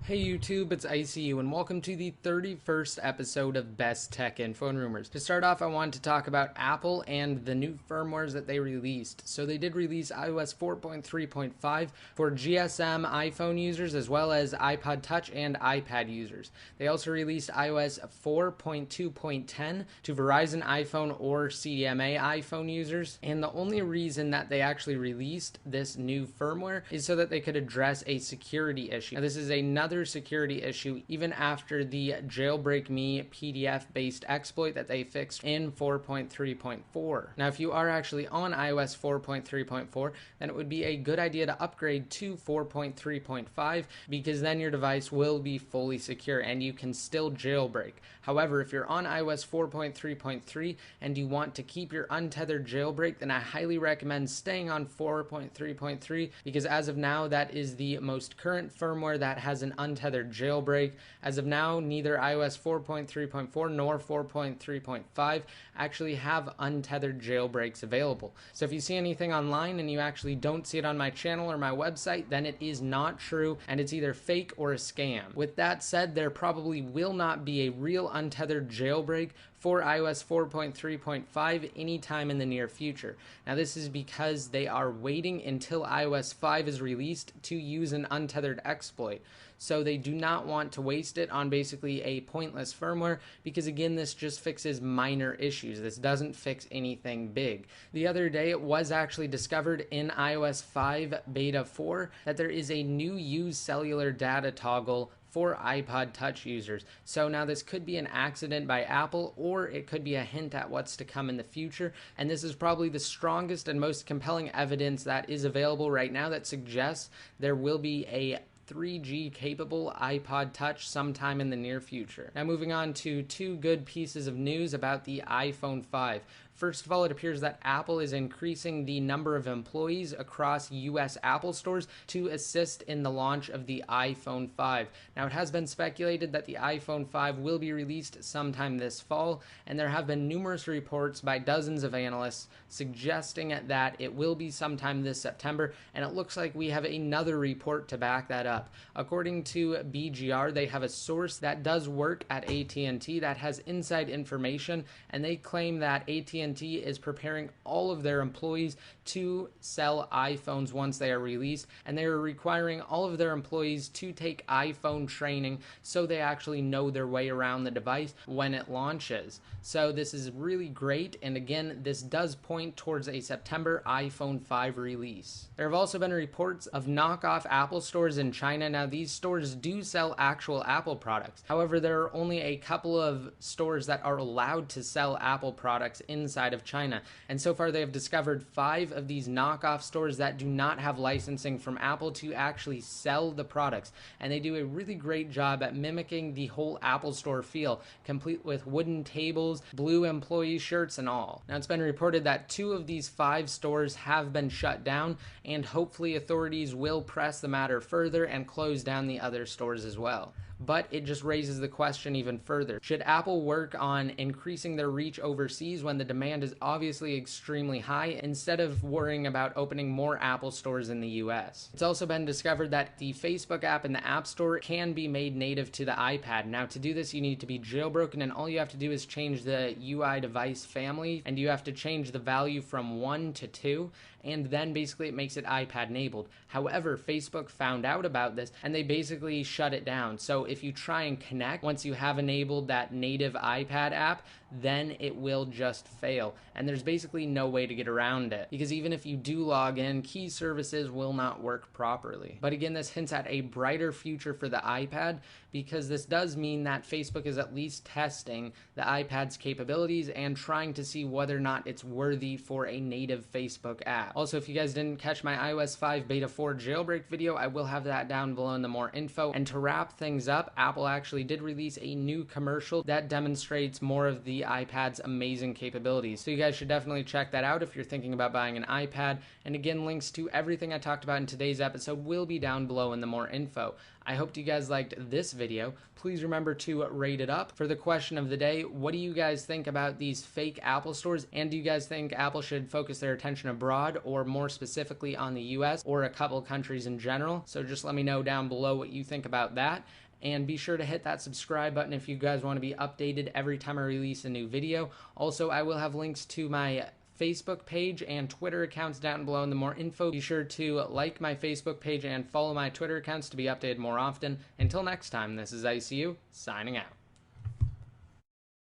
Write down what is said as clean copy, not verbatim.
Hey YouTube, it's ICU and welcome to the 31st episode of Best Tech Info and Rumors. To start off, I want to talk about Apple and the new firmwares that they released. So they did release iOS 4.3.5 for GSM iPhone users as well as iPod Touch and iPad users. They also released iOS 4.2.10 to Verizon iPhone or CDMA iPhone users. And the only reason that they actually released this new firmware is so that they could address a security issue. Now, this is another security issue even after the Jailbreak Me PDF based exploit that they fixed in 4.3.4. Now, if you are actually on iOS 4.3.4, then it would be a good idea to upgrade to 4.3.5 because then your device will be fully secure and you can still jailbreak. However, if you're on iOS 4.3.3 and you want to keep your untethered jailbreak, then I highly recommend staying on 4.3.3 because as of now, that is the most current firmware that has an untethered jailbreak. As of now, neither iOS 4.3.4 nor 4.3.5 actually have untethered jailbreaks available. So if you see anything online and you actually don't see it on my channel or my website, then it is not true and it's either fake or a scam. With that said, there probably will not be a real untethered jailbreak for iOS 4.3.5 anytime in the near future. Now, this is because they are waiting until iOS 5 is released to use an untethered exploit. So they do not want to waste it on basically a pointless firmware because, again, this just fixes minor issues. This doesn't fix anything big. The other day, it was actually discovered in iOS 5 Beta 4 that there is a new use cellular data toggle for iPod Touch users. So now this could be an accident by Apple or it could be a hint at what's to come in the future. And this is probably the strongest and most compelling evidence that is available right now that suggests there will be a 3G capable iPod Touch sometime in the near future. Now, moving on to two good pieces of news about the iPhone 5. First of all, it appears that Apple is increasing the number of employees across US Apple stores to assist in the launch of the iPhone 5. Now, it has been speculated that the iPhone 5 will be released sometime this fall, and there have been numerous reports by dozens of analysts suggesting that it will be sometime this September, and it looks like we have another report to back that up. According to BGR, they have a source that does work at AT&T that has inside information, and they claim that AT&T is preparing all of their employees to sell iPhones once they are released, and they are requiring all of their employees to take iPhone training so they actually know their way around the device when it launches. So this is really great, and again, this does point towards a September iPhone 5 release. There have also been reports of knockoff Apple stores in China. Now, these stores do sell actual Apple products. However, there are only a couple of stores that are allowed to sell Apple products inside of China, and so far they have discovered 5 of these knockoff stores that do not have licensing from Apple to actually sell the products, and they do a really great job at mimicking the whole Apple Store feel, complete with wooden tables, blue employee shirts, and all. Now, it's been reported that 2 of these 5 stores have been shut down, and hopefully authorities will press the matter further and close down the other stores as well. But it just raises the question even further. Should Apple work on increasing their reach overseas when the demand is obviously extremely high instead of worrying about opening more Apple stores in the US? It's also been discovered that the Facebook app in the App Store can be made native to the iPad. Now, to do this, you need to be jailbroken, and all you have to do is change the UI device family, and you have to change the value from 1 to 2, and then basically it makes it iPad enabled. However, Facebook found out about this and they basically shut it down. So if you try and connect once you have enabled that native iPad app, then it will just fail. And there's basically no way to get around it because even if you do log in, key services will not work properly. But again, this hints at a brighter future for the iPad because this does mean that Facebook is at least testing the iPad's capabilities and trying to see whether or not it's worthy for a native Facebook app. Also, if you guys didn't catch my iOS 5 Beta 4 jailbreak video, I will have that down below in the more info. And to wrap things up, Apple actually did release a new commercial that demonstrates more of the iPad's amazing capabilities. So you guys should definitely check that out if you're thinking about buying an iPad. And again, links to everything I talked about in today's episode will be down below in the more info. I hope you guys liked this video. Please remember to rate it up. For the question of the day, what do you guys think about these fake Apple stores? And do you guys think Apple should focus their attention abroad, or more specifically on the US or a couple countries in general? So just let me know down below what you think about that. And be sure to hit that subscribe button if you guys want to be updated every time I release a new video. Also, I will have links to my Facebook page and Twitter accounts down below in the more info. Be sure to like my Facebook page and follow my Twitter accounts to be updated more often. Until next time, this is ICU, signing out.